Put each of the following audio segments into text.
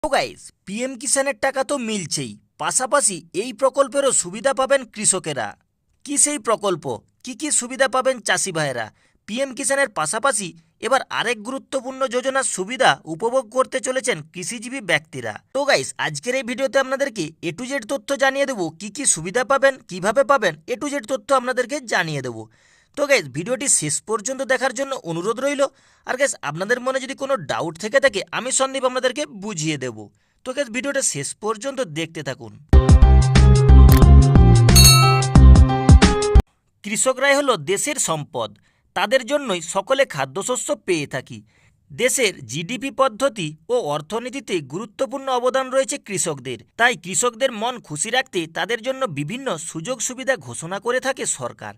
তো guys, PM কিষানের টাকা তো মিলছেই, পাশাপাশি এই প্রকল্পেরও সুবিধা পাবেন কৃষকেরা। কি সেই প্রকল্প, কি কি সুবিধা পাবেন চাষি ভাইয়েরা? পিএম কিষানের পাশাপাশি এবার আরেক গুরুত্বপূর্ণ যোজনার সুবিধা উপভোগ করতে চলেছেন কৃষিজীবী ব্যক্তিরা। তো গাইস, আজকের এই ভিডিওতে আপনাদেরকে এ টু জেড তথ্য জানিয়ে দেবো, কি কি সুবিধা পাবেন, কিভাবে পাবেন, এ টু জেড তথ্য আপনাদেরকে জানিয়ে দেবো। তো গাইস, ভিডিওটি শেষ পর্যন্ত দেখার জন্য অনুরোধ রইল। আর গাইস, আপনাদের মনে যদি কোনো ডাউট থেকে থাকে, আমি সন্দীপ আপনাদেরকে বুঝিয়ে দেব। তো গাইস, ভিডিওটা শেষ পর্যন্ত দেখতে থাকুন। কৃষকরাই হলো দেশের সম্পদ, তাদের জন্যই সকলে খাদ্যশস্য পেয়ে থাকি। দেশের জিডিপি পদ্ধতি ও অর্থনীতিতে গুরুত্বপূর্ণ অবদান রয়েছে কৃষকদের, তাই কৃষকদের মন খুশি রাখতে তাদের জন্য বিভিন্ন সুযোগ সুবিধা ঘোষণা করে থাকে সরকার।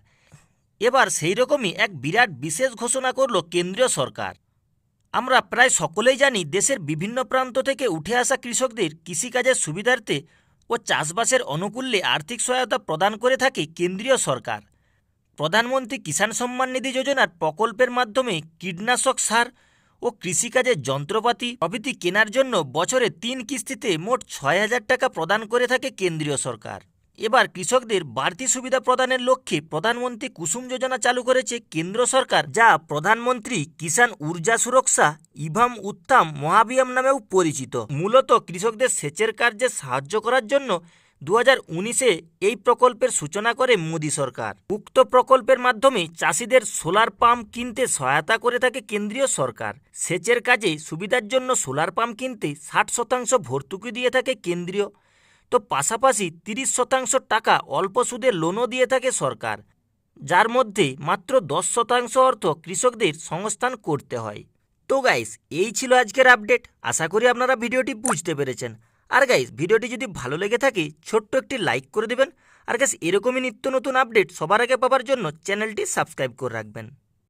এবার সেই রকমই এক বিরাট বিশেষ ঘোষণা করল কেন্দ্রীয় সরকার। আমরা প্রায় সকলেই জানি, দেশের বিভিন্ন প্রান্ত থেকে উঠে আসা কৃষকদের কৃষিকাজের সুবিধার্থে ও চাষবাসের অনুকূল্যে আর্থিক সহায়তা প্রদান করে থাকে কেন্দ্রীয় সরকার। প্রধানমন্ত্রী কিষাণ সম্মান নিধি যোজনার প্রকল্পের মাধ্যমে কীটনাশক সার ও কৃষিকাজের যন্ত্রপাতি প্রভৃতি কেনার জন্য বছরে 3 কিস্তিতে মোট 6,000 টাকা প্রদান করে থাকে কেন্দ্রীয় সরকার। এবার কৃষকদের বাড়তি সুবিধা প্রদানের লক্ষ্যে প্রধানমন্ত্রী কুসুম যোজনা চালু করেছে কেন্দ্র সরকার, যা প্রধানমন্ত্রী কিষাণ ঊর্জা সুরক্ষা ইভাম উত্থাম মহাভিয়ান নামেও পরিচিত। মূলত কৃষকদের সেচের কার্যে সাহায্য করার জন্য 2019-এ এই প্রকল্পের সূচনা করে মোদী সরকার। উক্ত প্রকল্পের মাধ্যমে চাষিদের সোলার পাম্প কিনতে সহায়তা করে থাকে কেন্দ্রীয় সরকার। সেচের কাজে সুবিধার জন্য সোলার পাম্প কিনতে 60% ভর্তুকি দিয়ে থাকে কেন্দ্রীয়, তো পাশাপাশি 30% টাকা অল্প সুদে লোনও দিয়ে থাকে সরকার, যার মধ্যে মাত্র 10% অর্থ কৃষকদের সংস্থান করতে হয়। তো গাইস, এই ছিল আজকের আপডেট। আশা করি আপনারা ভিডিওটি বুঝতে পেরেছেন। আর গাইস, ভিডিওটি যদি ভালো লেগে থাকে ছোট্ট একটি লাইক করে দেবেন। আর গাইস, এরকমই নিত্য নতুন আপডেট সবার আগে পাওয়ার জন্য চ্যানেলটি সাবস্ক্রাইব করে রাখবেন।